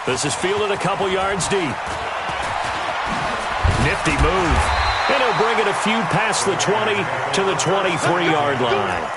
This is fielded a couple yards deep. Nifty move. And he'll bring it a few past the 20 to the 23-yard line.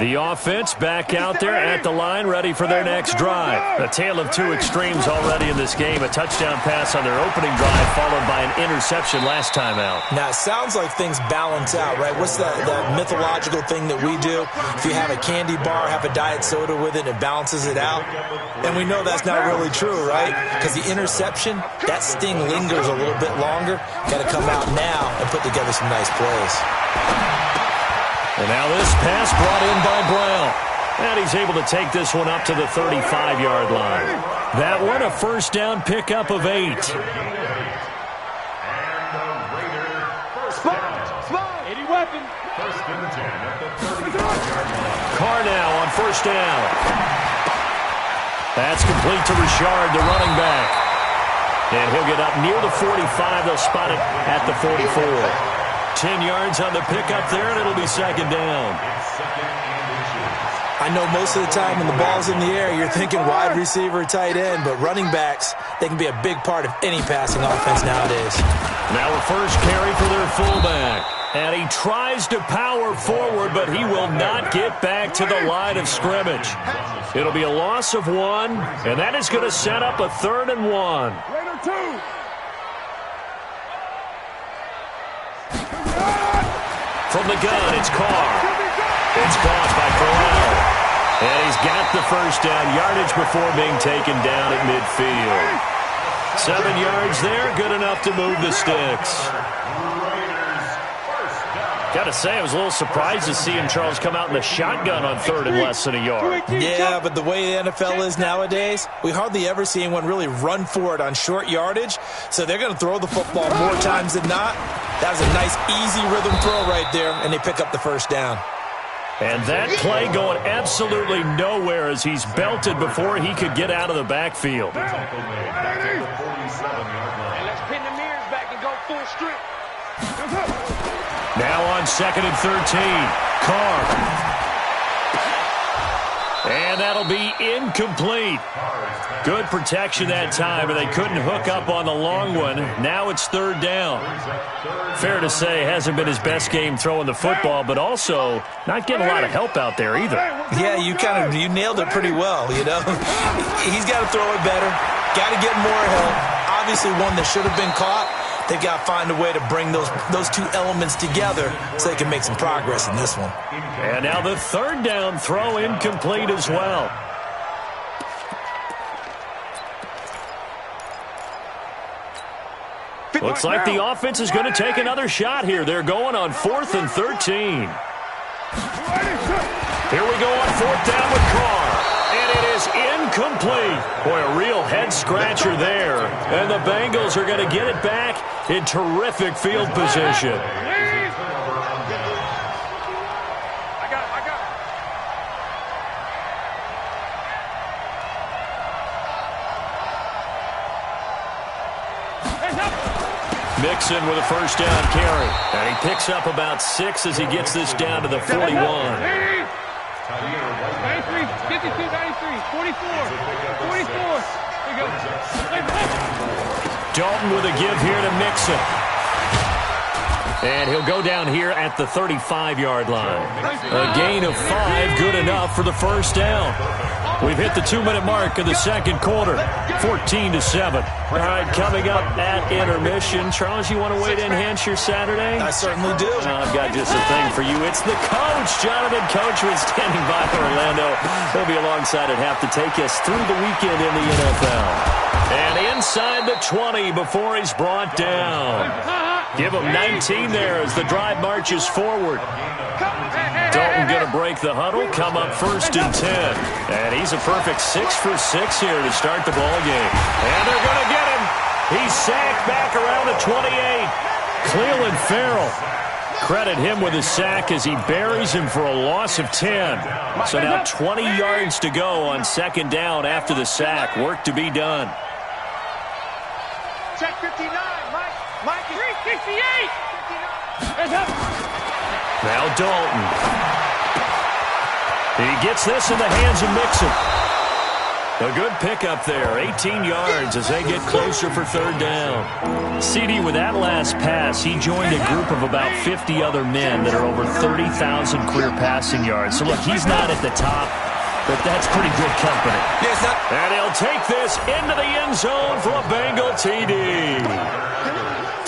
The offense back out there at the line, ready for their next drive. A tale of two extremes already in this game. A touchdown pass on their opening drive, followed by an interception last time out. Now, it sounds like things balance out, right? What's that mythological thing that we do? If you have a candy bar, have a diet soda with it, it balances it out. And we know that's not really true, right? Because the interception, that sting lingers a little bit longer. Got to come out now and put together some nice plays. And now this pass brought in by Brown. And he's able to take this one up to the 35-yard line. That one a first down pickup of 8. Any weapon. Carr now on first down. That's complete to Richard, the running back. And he'll get up near the 45. They'll spot it at the 44. 10 yards on the pickup there, and it'll be second down. I know most of the time when the ball's in the air, you're thinking wide receiver, tight end, but running backs, they can be a big part of any passing offense nowadays. Now a first carry for their fullback. And he tries to power forward, but he will not get back to the line of scrimmage. It'll be a loss of 1, and that is going to set up a 3rd and 1. Raider 2. From the gun, it's Carr. It's caught by Corral. And he's got the first down, yardage before being taken down at midfield. 7 yards there, good enough to move the sticks. Got to say, I was a little surprised to see him, Charles, come out in the shotgun on 3rd and less than a yard. Yeah, but the way the NFL is nowadays, we hardly ever see anyone really run for it on short yardage. So they're going to throw the football more times than not. That was a nice, easy rhythm throw right there, and they pick up the first down. And that play going absolutely nowhere as he's belted before he could get out of the backfield. And let's pin the mirrors back and go full strip. Now on 2nd and 13, Carr. And that'll be incomplete. Good protection that time, and they couldn't hook up on the long one. Now it's 3rd down. Fair to say, hasn't been his best game throwing the football, but also not getting a lot of help out there either. Yeah, you nailed it pretty well, you know. He's got to throw it better, got to get more help. Obviously one that should have been caught. They've got to find a way to bring those two elements together so they can make some progress in this one. And now the 3rd down throw incomplete as well. Looks like the offense is going to take another shot here. They're going on 4th and 13. Here we go on 4th down with Carr. And it is incomplete. Boy, a real head-scratcher there. And the Bengals are going to get it back in terrific field position. Mixon with a first down carry. And he picks up about 6 as he gets this down to the 41. 93, 52, 93, 44, 44. Dalton with a give here to Mixon. And he'll go down here at the 35-yard line. A gain of 5, good enough for the first down. We've hit the 2-minute mark in the second quarter, 14-7. All right, coming up at intermission. Charles, you want to wait to enhance your Saturday? I certainly do. I've got just a thing for you. It's the coach, Jonathan Coachman, standing by for Orlando. He'll be alongside at half to take us through the weekend in the NFL. And inside the 20 before he's brought down. Give him 19 there as the drive marches forward. Dalton going to break the huddle, come up 1st and 10. And he's a perfect 6 for 6 here to start the ball game. And they're going to get him. He's sacked back around the 28. Cleveland Farrell Credit him with a sack as he buries him for a loss of 10. So now 20 yards to go on second down after the sack. Work to be done. Check 59, Mike 368. Now Dalton. He gets this in the hands of Mixon. A good pickup there, 18 yards as they get closer for third down. CD, with that last pass, he joined a group of about 50 other men that are over 30,000 career passing yards. So, look, he's not at the top, but that's pretty good company. Yes, and he'll take this into the end zone for a Bengal TD.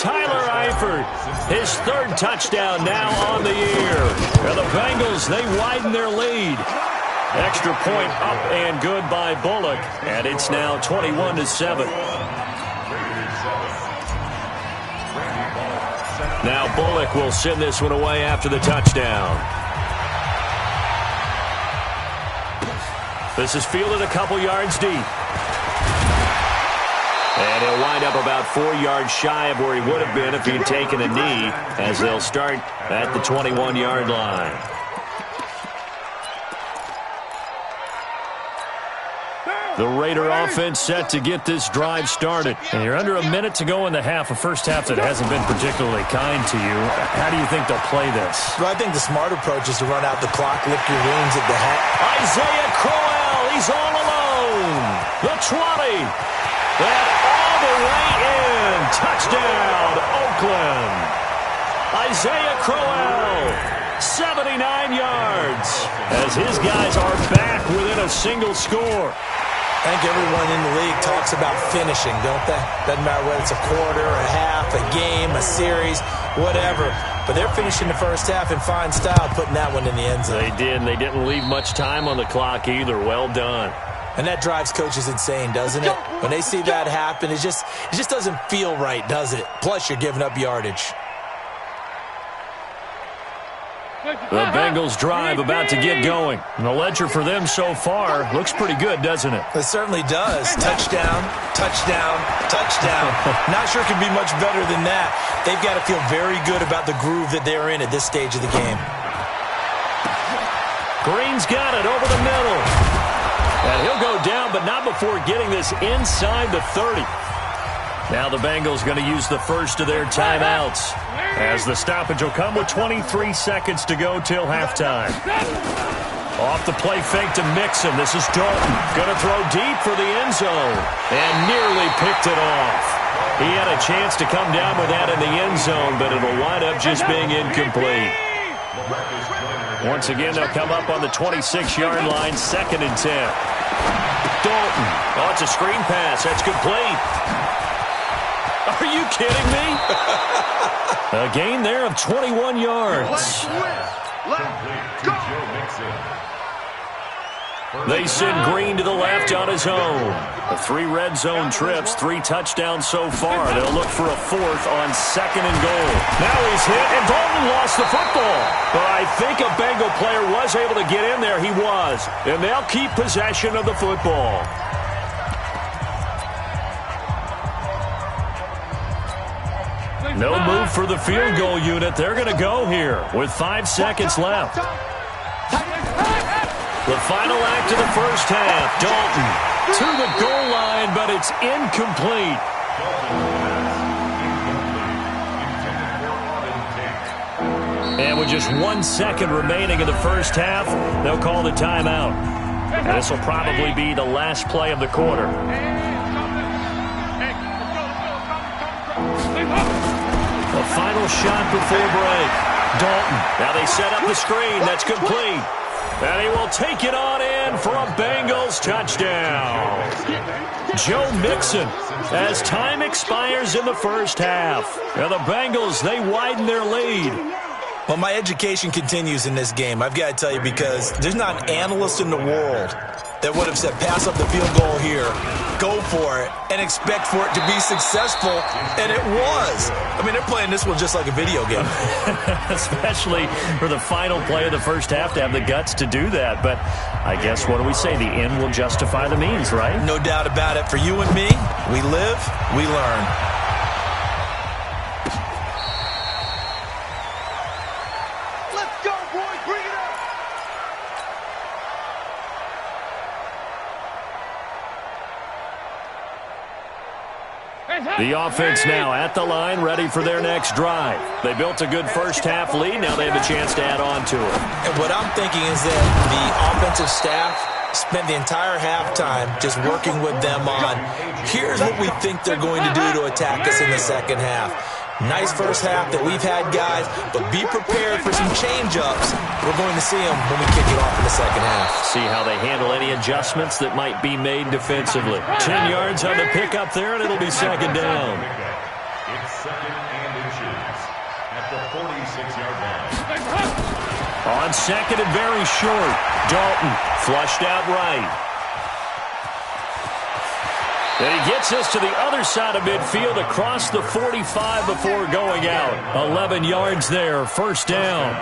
Tyler Eifert, his third touchdown now on the year. And the Bengals, they widen their lead. Extra point up and good by Bullock, and it's now 21-7. Now Bullock will send this one away after the touchdown. This is fielded a couple yards deep. And he'll wind up about 4 yards shy of where he would have been if he'd taken a knee, as they'll start at the 21-yard line. The Raider offense set to get this drive started. And you're under a minute to go in the half, a first half that hasn't been particularly kind to you. How do you think they'll play this? Well, I think the smart approach is to run out the clock, lick your wounds at the hat. Isaiah Crowell, he's all alone. The 20. And all the way in. Touchdown, Oakland. Isaiah Crowell, 79 yards, as his guys are back within a single score. I think everyone in the league talks about finishing, don't they? Doesn't matter whether it's a quarter, a half, a game, a series, whatever. But they're finishing the first half in fine style, putting that one in the end zone. They did, and they didn't leave much time on the clock either. Well done. And that drives coaches insane, doesn't it? When they see that happen, it just doesn't feel right, does it? Plus, you're giving up yardage. The Bengals drive about to get going. And the ledger for them so far looks pretty good, doesn't it? It certainly does. Touchdown, touchdown, touchdown. Not sure it can be much better than that. They've got to feel very good about the groove that they're in at this stage of the game. Green's got it over the middle. And he'll go down, but not before getting this inside the 30. Now the Bengals going to use the first of their timeouts, as the stoppage will come with 23 seconds to go till halftime. Off the play fake to Mixon. This is Dalton. Going to throw deep for the end zone. And nearly picked it off. He had a chance to come down with that in the end zone, but it'll wind up just being incomplete. Once again, they'll come up on the 26-yard line, 2nd and 10. Dalton. Oh, it's a screen pass. That's complete. Are you kidding me? A gain there of 21 yards. They send Green to the left on his own. 3 red zone trips, 3 touchdowns so far. They'll look for a 4th on 2nd and goal. Now he's hit, and Dalton lost the football. But I think a Bengal player was able to get in there. He was. And they'll keep possession of the football. No move for the field goal unit. They're going to go here with 5 seconds left. The final act of the first half. Dalton to the goal line, but it's incomplete. And with just 1 second remaining in the first half, they'll call the timeout. And this will probably be the last play of the quarter. The final shot before break. Dalton. Now they set up the screen. That's complete. And he will take it on in for a Bengals touchdown. Joe Mixon, as time expires in the first half. Now the Bengals, they widen their lead. Well, my education continues in this game, I've got to tell you, because there's not an analyst in the world that would have said pass up the field goal here, go for it, and expect for it to be successful, and it was. I mean, they're playing this one just like a video game. Especially for the final play of the first half to have the guts to do that. But I guess, what do we say? The end will justify the means, right? No doubt about it. For you and me, we live, we learn. The offense now at the line, ready for their next drive. They built a good first-half lead. Now they have a chance to add on to it. And what I'm thinking is that the offensive staff spent the entire halftime just working with them on, here's what we think they're going to do to attack us in the second half. Nice first half that we've had, guys, but be prepared for some change-ups. We're going to see them when we kick it off in the second half. See how they handle any adjustments that might be made defensively. 10 yards on the pickup there, and it'll be second down. It's second and inches at the 46-yard line. On second and very short, Dalton flushed out right. And he gets us to the other side of midfield across the 45 before going out. 11 yards there, first down.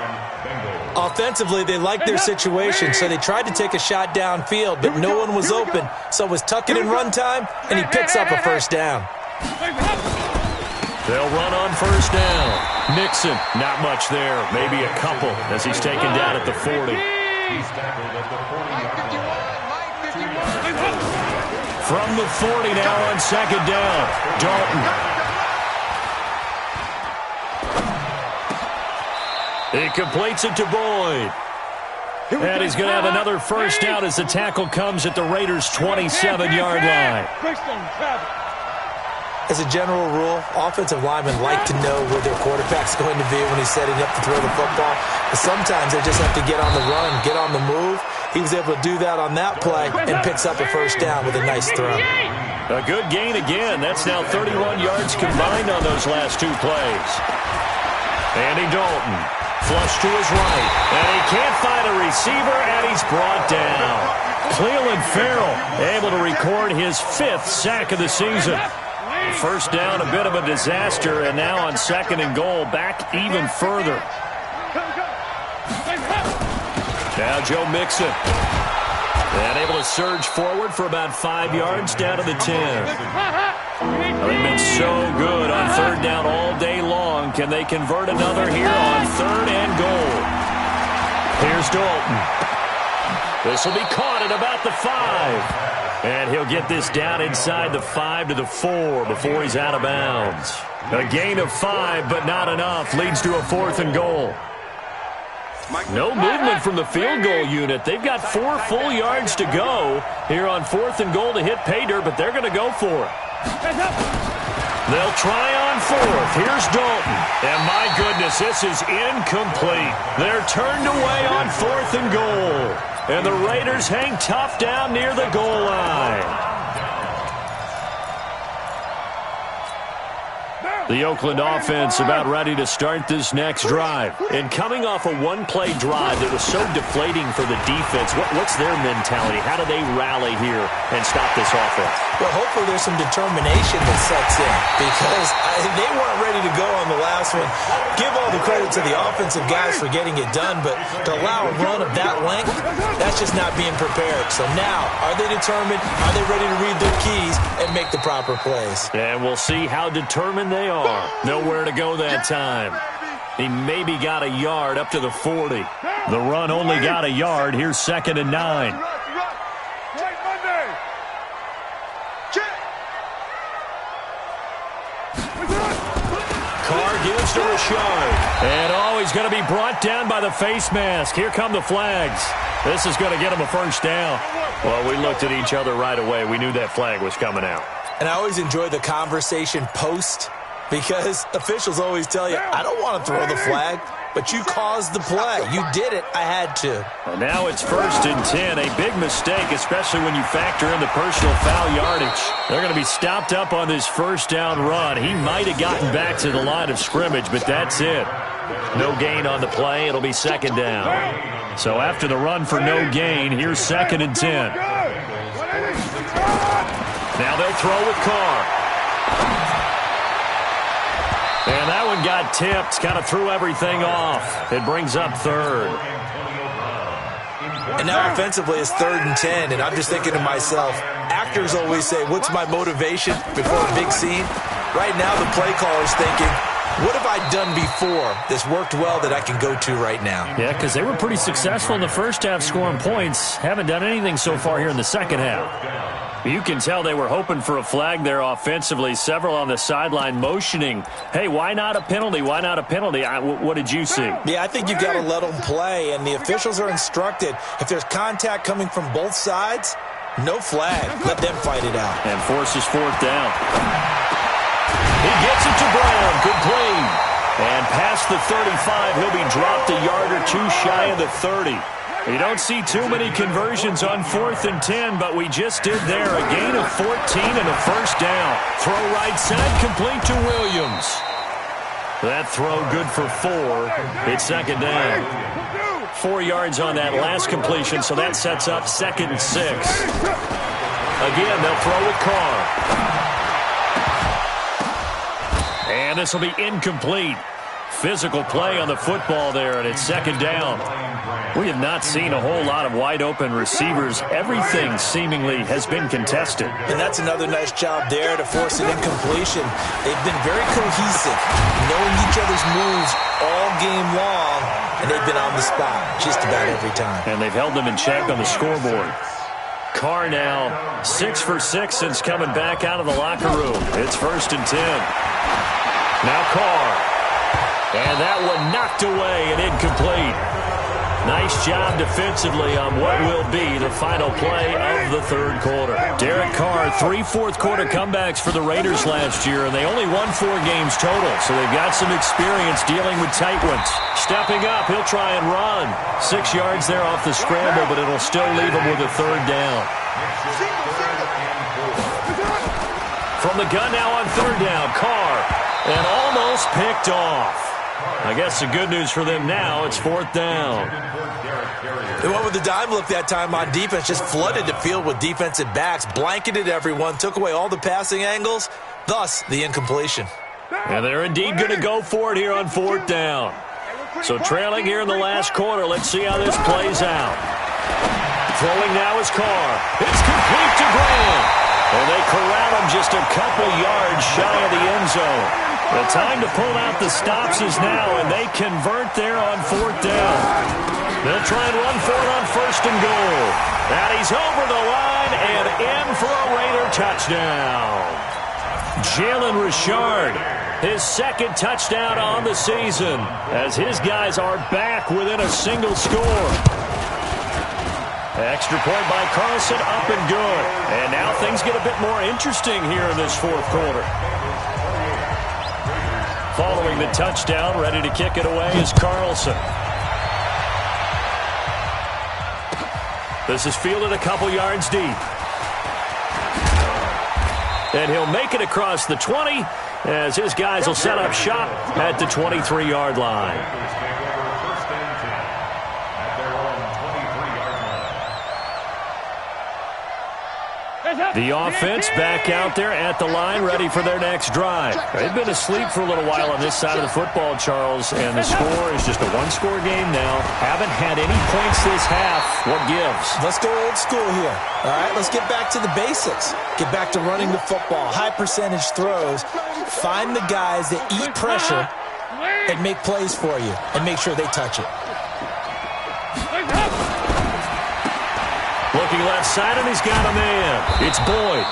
Offensively, they liked their situation, so they tried to take a shot downfield, but no one was open. So it was tuck it in run time, and he picks up a first down. They'll run on first down. Mixon, not much there. Maybe a couple as he's taken down at the 40. He's tackled at the 40-yard line. From the 40 now on second down, Dalton. He completes it to Boyd. And he's going to have another first down as the tackle comes at the Raiders' 27-yard line. As a general rule, offensive linemen like to know where their quarterback's going to be when he's setting up to throw the football. But sometimes they just have to get on the run, get on the move. He was able to do that on that play and picks up a first down with a nice throw. A good gain again. That's now 31 yards combined on those last two plays. Andy Dalton, flush to his right. And he can't find a receiver, and he's brought down. Cleveland Farrell able to record his 5th sack of the season. First down, a bit of a disaster, and now on second and goal, back even further. Now Joe Mixon. And able to surge forward for about 5 yards down to the 10. They've been so good on third down all day long. Can they convert another here on third and goal? Here's Dalton. This will be caught at about the 5. And he'll get this down inside the 5 to the 4 before he's out of bounds. A gain of 5, but not enough. Leads to a 4th and goal. No movement from the field goal unit. They've got 4 full yards to go here on 4th and goal to hit pay dirt, but they're going to go for it. They'll try on 4th. Here's Dalton. And my goodness, this is incomplete. They're turned away on 4th and goal. And the Raiders hang tough down near the goal line. The Oakland offense about ready to start this next drive. And coming off a one-play drive that was so deflating for the defense, what's their mentality? How do they rally here and stop this offense? Well, hopefully there's some determination that sets in because they weren't ready to go on the last one. Give all the credit to the offensive guys for getting it done, but to allow a run of that length, that's just not being prepared. So now, are they determined? Are they ready to read their keys and make the proper plays? And we'll see how determined they are. Nowhere to go that time. He maybe got a yard up to the 40. The run only got a yard. Here's second and 9. Carr gives to Rashard. And he's going to be brought down by the face mask. Here come the flags. This is going to get him a first down. Well, we looked at each other right away. We knew that flag was coming out. And I always enjoy the conversation post because officials always tell you, I don't want to throw the flag, but you caused the play. You did it. I had to. And now it's first and 10. A big mistake, especially when you factor in the personal foul yardage. They're going to be stopped up on this first down run. He might have gotten back to the line of scrimmage, but that's it. No gain on the play. It'll be second down. So after the run for no gain, here's second and 10. Now they'll throw with Carr. And that one got tipped, kind of threw everything off. It brings up third. And now offensively it's third and 10, and I'm just thinking to myself, actors always say, what's my motivation before a big scene? Right now the play caller's thinking, what have I done before that's worked well that I can go to right now? Yeah, because they were pretty successful in the first half scoring points. Haven't done anything so far here in the second half. You can tell they were hoping for a flag there offensively. Several on the sideline motioning, hey, why not a penalty? Why not a penalty? What did you see? Yeah, I think you've got to let them play, and the officials are instructed, if there's contact coming from both sides, no flag. Let them fight it out. And forces fourth down. He gets it to Brown. Complete. And past the 35, he'll be dropped a yard or two shy of the 30. You don't see too many conversions on 4th and 10, but we just did there. A gain of 14 and a first down. Throw right side, complete to Williams. That throw good for 4. It's second down. 4 yards on that last completion, so that sets up 2nd and 6. Again, they'll throw with Carr. And this will be incomplete. Physical play on the football there, and it's second down. We have not seen a whole lot of wide-open receivers. Everything seemingly has been contested. And that's another nice job there to force an incompletion. They've been very cohesive, knowing each other's moves all game long, and they've been on the spot just about every time. And they've held them in check on the scoreboard. Carr now 6 for 6 since coming back out of the locker room. It's 1st and 10. Now Carr. And that one knocked away and incomplete. Nice job defensively on what will be the final play of the third quarter. Derek Carr, 3 fourth-quarter comebacks for the Raiders last year, and they only won 4 games total, so they've got some experience dealing with tight ones. Stepping up, he'll try and run. 6 yards there off the scramble, but it'll still leave him with a third down. From the gun now on third down, Carr, and almost picked off. I guess the good news for them now, it's 4th down. They went with the dime look that time on defense, just flooded the field with defensive backs, blanketed everyone, took away all the passing angles, thus the incompletion. And they're indeed going to go for it here on 4th down. So trailing here in the last quarter, let's see how this plays out. Throwing now is Carr. It's complete to Graham. And they corral him just a couple yards shy of the end zone. The time to pull out the stops is now, and they convert there on 4th down. They'll try and run for it on 1st and goal. And he's over the line and in for a Raider touchdown. Jalen Richard, his 2nd touchdown on the season, as his guys are back within a single score. Extra point by Carlson, up and good. And now things get a bit more interesting here in this 4th quarter. Following the touchdown, ready to kick it away is Carlson. This is fielded a couple yards deep. And he'll make it across the 20 as his guys will set up shop at the 23-yard line. The offense back out there at the line, ready for their next drive. They've been asleep for a little while on this side of the football, Charles, and the score is just a one-score game now. Haven't had any points this half. What gives? Let's go old school here. All right, let's get back to the basics. Get back to running the football, high-percentage throws. Find the guys that eat pressure and make plays for you, and make sure they touch it. Looking left side, and he's got a man. It's Boyd.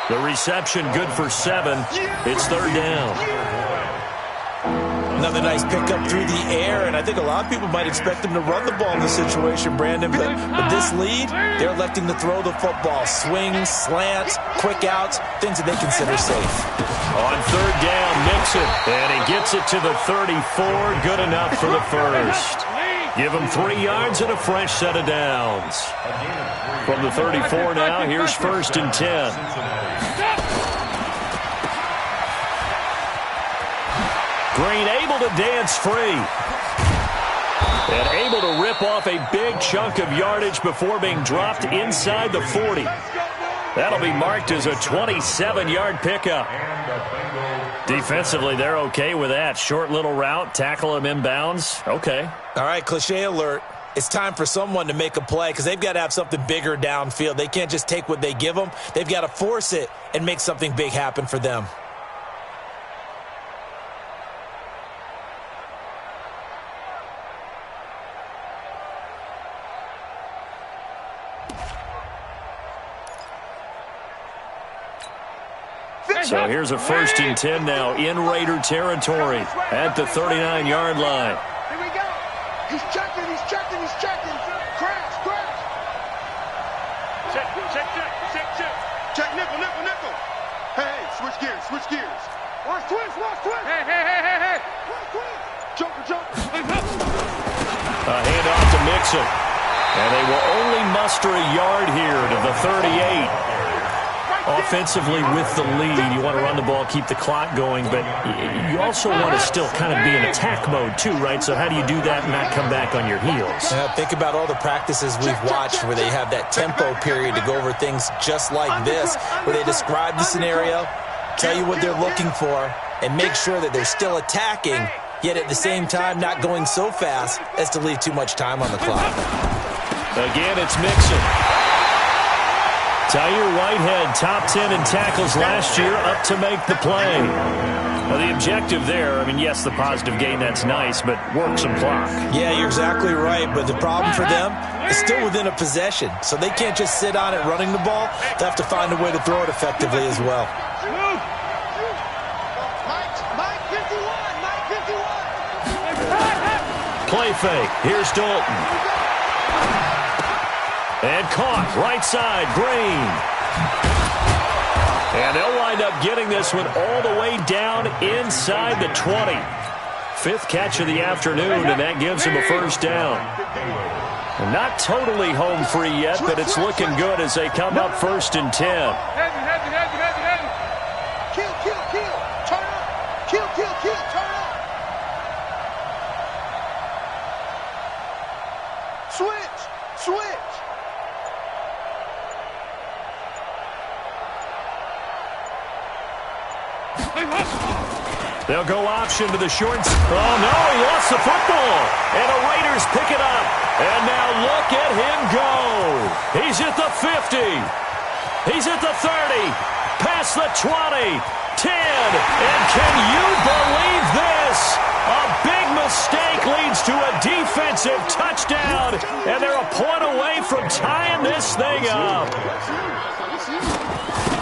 The reception good for 7. It's 3rd down. Another nice pickup through the air, and I think a lot of people might expect them to run the ball in this situation, Brandon, but with this lead, they're electing to throw the football. Swings, slants, quick outs, things that they consider safe. On 3rd down, Mixon, and he gets it to the 34. Good enough for the first. Give him 3 yards and a fresh set of downs. From the 34 now, here's 1st and 10. Green able to dance free. And able to rip off a big chunk of yardage before being dropped inside the 40. That'll be marked as a 27-yard pickup. Defensively, they're okay with that. Short little route, tackle him inbounds. Okay. All right, cliche alert. It's time for someone to make a play because they've got to have something bigger downfield. They can't just take what they give them. They've got to force it and make something big happen for them. So here's a 1st and 10 now in Raider territory at the 39-yard line. Here we go. He's checking, he's checking, he's checking. Crash, crash. Check, check, check, check, check. Check, nickel, nickel, nickel. Hey, switch gears, switch gears. Watch twist, watch twist. Hey, hey, hey, hey, hey. Watch twist. Joker, joker. A handoff to Mixon. And they will only muster a yard here to the 38. Offensively with the lead, you want to run the ball, keep the clock going, but you also want to still kind of be in attack mode too, right? So how do you do that and not come back on your heels? Yeah, think about all the practices we've watched where they have that tempo period to go over things just like this, where they describe the scenario, tell you what they're looking for, and make sure that they're still attacking, yet at the same time not going so fast as to leave too much time on the clock. Again, it's Mixon. Tyre Whitehead, top 10 in tackles last year, up to make the play. Now, the objective there, I mean, yes, the positive gain, that's nice, but work some clock. Yeah, you're exactly right, but the problem for them is still within a possession, so they can't just sit on it running the ball. They have to find a way to throw it effectively as well. Play fake. Here's Dalton. And caught, right side, Green. And they'll wind up getting this one all the way down inside the 20. 5th catch of the afternoon, and that gives him a 1st down. Not totally home free yet, but it's looking good as they come up 1st and 10. Heavy. Kill, kill, kill. Turn up. Kill, kill, kill. Turn up. Switch. Switch. They'll go option to the shorts. Oh, no, he lost the football. And the Raiders pick it up. And now look at him go. He's at the 50. He's at the 30. Past the 20. 10. And can you believe this? A big mistake leads to a defensive touchdown. And they're a point away from tying this thing up.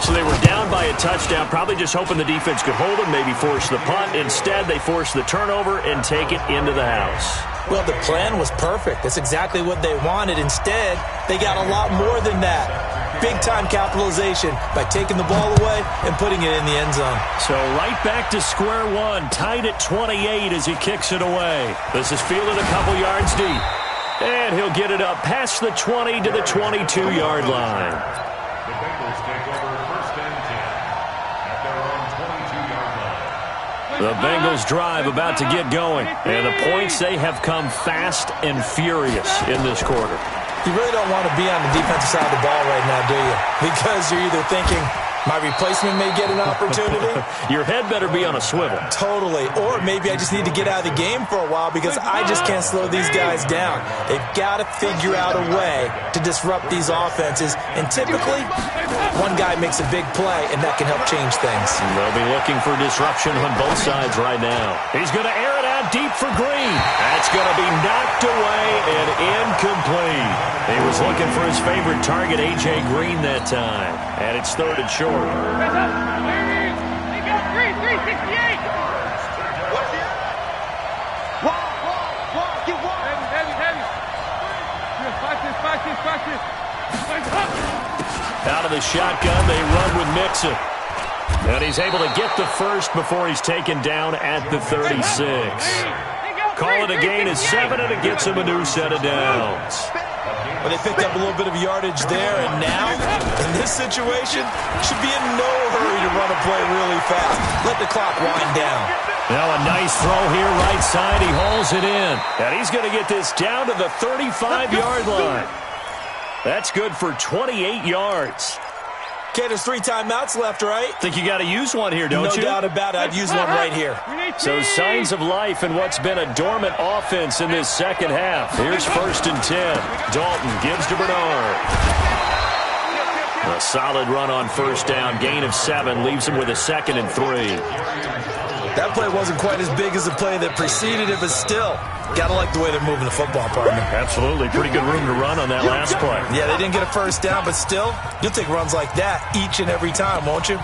So they were down by a touchdown, probably just hoping the defense could hold them, maybe force the punt. Instead, they force the turnover and take it into the house. Well, the plan was perfect. That's exactly what they wanted. Instead, they got a lot more than that. Big-time capitalization by taking the ball away and putting it in the end zone. So right back to square one, tied at 28 as he kicks it away. This is fielded a couple yards deep. And he'll get it up past the 20 to the 22-yard line. The Bengals take over 1st and 10 at their own 22-yard line. The Bengals drive about to get going. And the points, they have come fast and furious in this quarter. You really don't want to be on the defensive side of the ball right now, do you? Because you're either thinking, my replacement may get an opportunity. Your head better be on a swivel. Totally. Or maybe I just need to get out of the game for a while because I just can't slow these guys down. They've got to figure out a way to disrupt these offenses. And typically, one guy makes a big play, and that can help change things. They'll be looking for disruption on both sides right now. He's going to air it out deep for Green. That's going to be knocked away and incomplete. He was looking for his favorite target, A.J. Green, that time. And it's 3rd and short. They got 368. What's it? Wall, get wall. Heavy. Watch this. Out of the shotgun, they run with Mixon. And he's able to get the first before he's taken down at the 36. Call it a gain of 7, and it gets him a new set of downs. Well, they picked up a little bit of yardage there, and now, in this situation, should be in no hurry to run a play really fast. Let the clock wind down. Now a nice throw here, right side. He hauls it in. And he's going to get this down to the 35-yard line. That's good for 28 yards. Okay, there's 3 timeouts left, right? Think you got to use one here, don't you? No doubt about it. I'd use one right here. So signs of life in what's been a dormant offense in this second half. Here's 1st and 10. Dalton gives to Bernard. A solid run on 1st down. Gain of 7 leaves him with a 2nd and 3. That play wasn't quite as big as the play that preceded it, but still, got to like the way they're moving the football, partner. Absolutely. Pretty good room to run on that last play. Yeah, they didn't get a 1st down, but still, you'll take runs like that each and every time, won't you?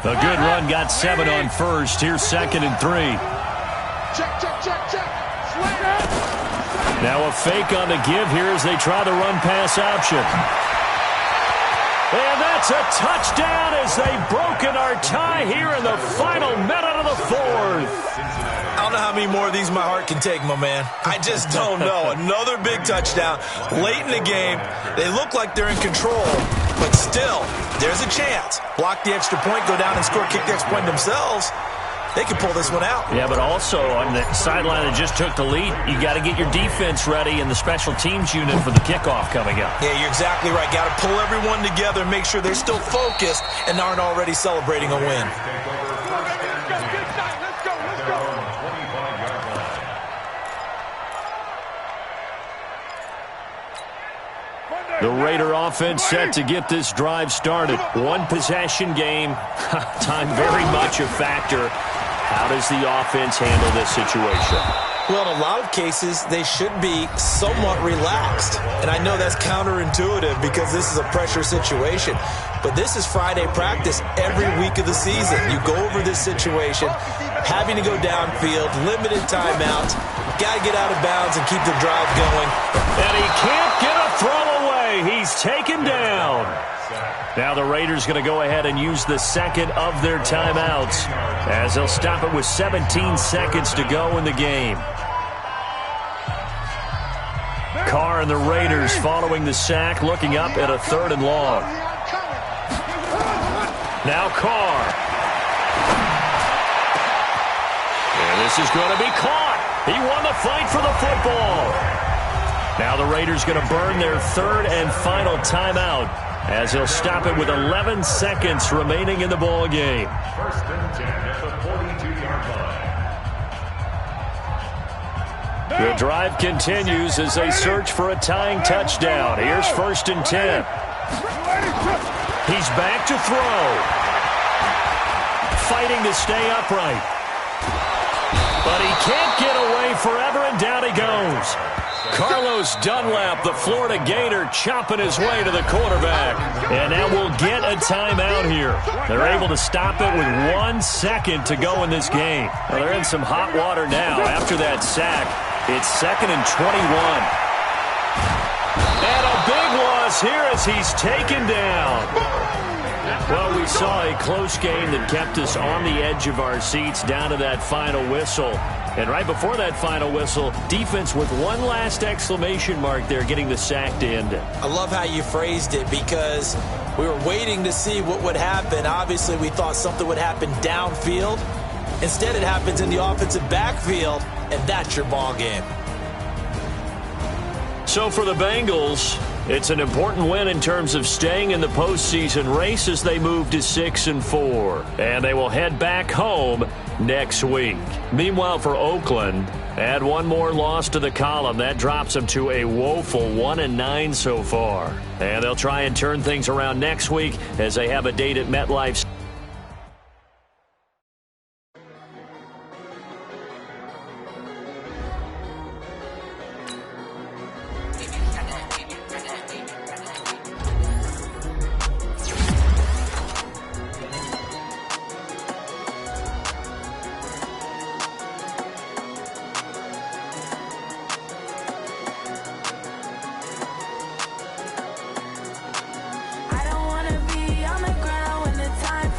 A good run, got 7 on first. Here's 2nd and 3. Check, check, check, check. Slam. Now a fake on the give here as they try the run-pass option. And that's a touchdown as they've broken our tie here in the final minute of the 4th. I don't know how many more of these my heart can take, my man. I just don't know. Another big touchdown late in the game. They look like they're in control, but still, there's a chance. Block the extra point, go down and score, kick the extra point themselves. They can pull this one out. Yeah, but also on the sideline that just took the lead, you got to get your defense ready and the special teams unit for the kickoff coming up. Yeah, you're exactly right. Got to pull everyone together and make sure they're still focused and aren't already celebrating a win. The Raider offense set to get this drive started. One possession game. Time very much a factor. How does the offense handle this situation? Well, in a lot of cases, they should be somewhat relaxed. And I know that's counterintuitive because this is a pressure situation. But this is Friday practice every week of the season. You go over this situation, having to go downfield, limited timeouts, got to get out of bounds and keep the drive going. And he can't get a throw away. He's taken down. Now the Raiders going to go ahead and use the second of their timeouts as they'll stop it with 17 seconds to go in the game. Carr and the Raiders following the sack, looking up at a 3rd and long. Now Carr. And this is going to be caught. He won the fight for the football. Now the Raiders going to burn their 3rd and final timeout as he'll stop it with 11 seconds remaining in the ball game. 1st and 10 at the 42-yard line. The drive continues as they search for a tying touchdown. Here's 1st and 10. He's back to throw. Fighting to stay upright. But he can't get away forever, and down he goes. Carlos Dunlap, the Florida Gator, chopping his way to the quarterback. And now we'll get a timeout here. They're able to stop it with 1 second to go in this game. Well, they're in some hot water now after that sack. It's 2nd and 21. And a big loss here as he's taken down. Well, we saw a close game that kept us on the edge of our seats down to that final whistle. And right before that final whistle, defense with one last exclamation mark there, getting the sack to end it. I love how you phrased it because we were waiting to see what would happen. Obviously, we thought something would happen downfield. Instead, it happens in the offensive backfield, and that's your ball game. So for the Bengals, it's an important win in terms of staying in the postseason race as they move to 6-4. And they will head back home next week. Meanwhile, for Oakland, add one more loss to the column. That drops them to a woeful 1-9 so far. And they'll try and turn things around next week as they have a date at MetLife. I don't wanna be on the ground when the time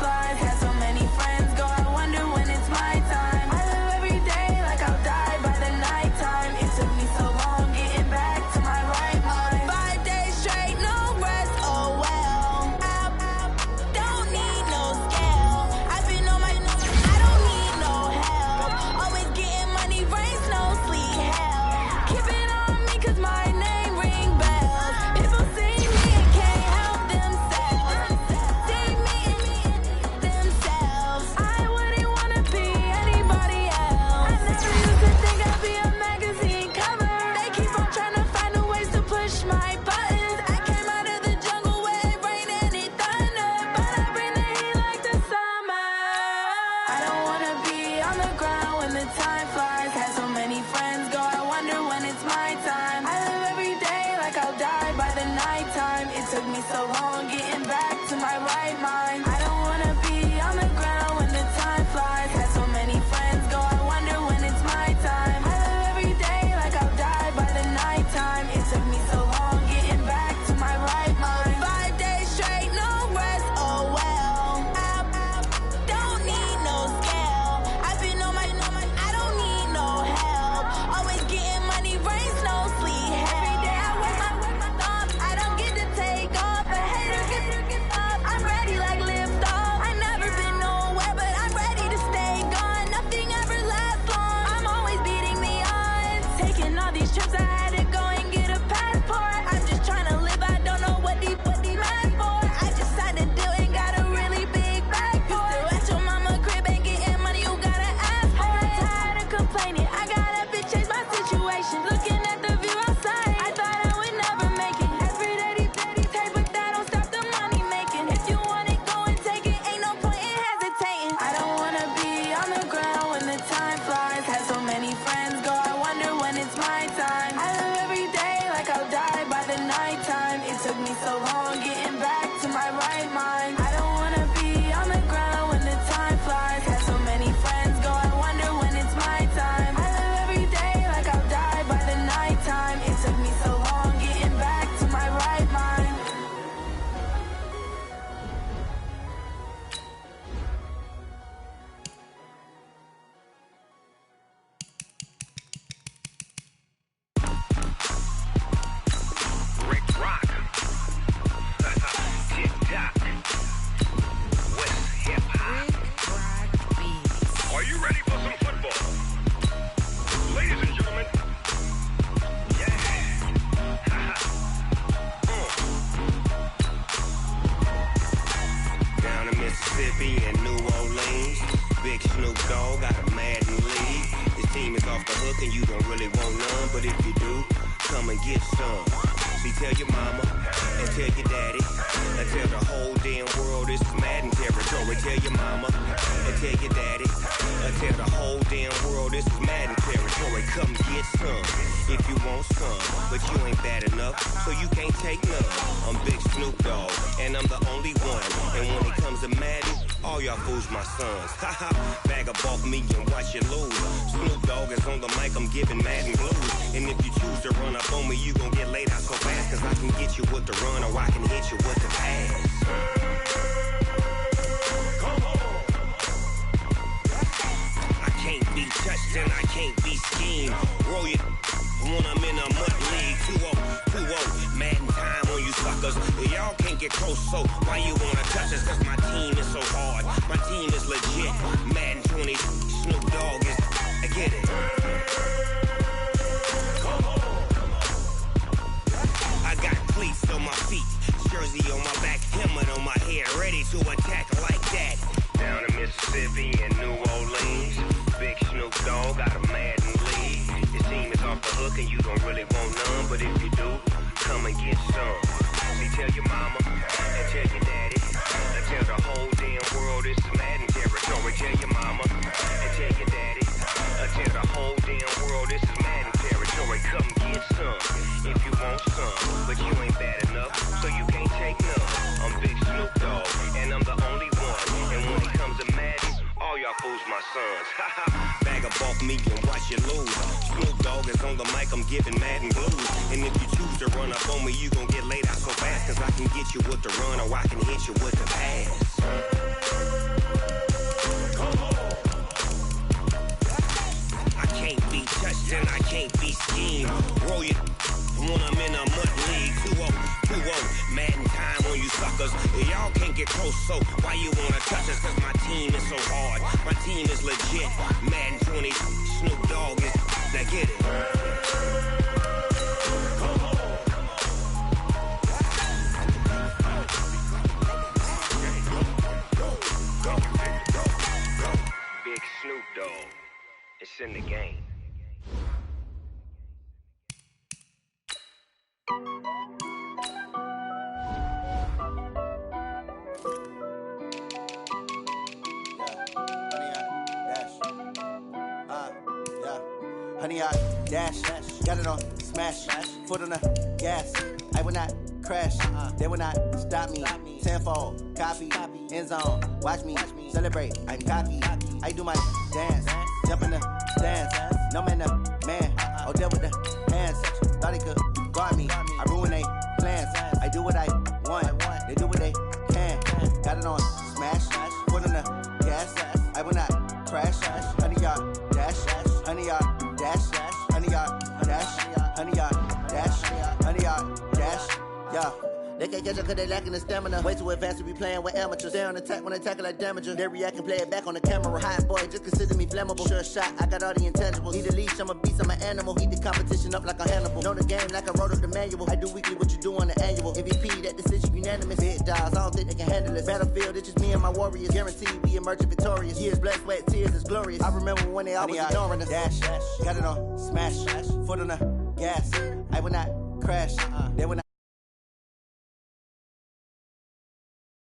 is off the hook and you don't really want none. But if you do, come and get some. See, tell your mama and tell your daddy and tell the whole damn world this is Madden territory. Tell your mama and tell your daddy and tell the whole damn world this is Madden territory. Come get some if you want some, but you ain't bad enough, so you can't take none. I'm Big Snoop Dogg, and I'm the only one. And when it comes to Madden, all y'all fools my sons. Haha, bag up off me and watch you lose. Snoop Dogg is on the mic, I'm giving Madden blues. And if you choose to run up on me, you gon' get laid out so fast, cause I can get you with the run or I can hit you with the pass. Come on. I can't be touched and I can't be schemed. Roll you when I'm in a mud league. 2-0, Madden time on you suckers. Y'all can't get close, so why you wanna touch us? Cause my team is so hard, my team is legit. Madden 20, Snoop Dogg is, I get it. Come on. I got cleats on my feet, jersey on my back, helmet on my head, ready to attack like that. Down in Mississippi and New Orleans, Big Snoop Dogg got a Madden league. Your team is off the hook and you don't really want none, but if you do, come and get some. See, tell your mama and tell your daddy and tell the whole damn world this is Madden territory. Tell your mama and tell your daddy and tell the whole damn world this is Madden territory. Come get some if you want some, but you ain't bad enough, so you can't take none. I'm Big Snoop Dogg, and I'm the only one. And when it comes to Madden, all y'all fools my sons. Haha, bag up off me and watch you lose. Snoop Dogg is on the mic, I'm giving Madden blues. And if you choose to run up on me, you gon' get laid out so fast, cause I can get you with the run or I can hit you with the pass. Come on. I can't be touched and I can't be schemed. Roll you when I'm in a mud league. 2-0, Madden time on you suckers. Y'all can't get close, so why you wanna touch us? Cause my team is so hard, my team is legit. Madden 20, Snoop Dogg is, now get it. Come on. Big Snoop Dogg, it's in the game. Honey, I dash, got it on smash, foot on the gas. I will not crash, they will not stop me. Tenfold, copy, end zone, watch me celebrate. I'm cocky, I do my dance, jump in the dance. No man, the man, oh, deal with the hands. Thought he could guard me, I ruin they plans. I do what I want, they do what they can. Got it on smash, foot on the gas. I will not crash, honey, y'all dash, honey, y'all dash, honey, y'all dash, honey, y'all dash, honey, y'all dash, yeah. They can't catch up cause they lacking the stamina. Way too advanced to be playing with amateurs. They on attack when they tackle like damager. They react and play it back on the camera. Hot boy, just consider me flammable. Sure shot, I got all the intangibles. Need a leash, I'm a beast, I'm an animal. Heat the competition up like a Hannibal. Know the game like I wrote up the manual. I do weekly what you do on the annual. MVP, that decision unanimous. Big dogs, I don't think they can handle it. Battlefield, it's just me and my warriors. Guaranteed we emerging victorious. Years, blood, sweat, tears, it's glorious. I remember when they always ignoring us. Dash, got it on smash, foot on the gas. I will not crash, they will not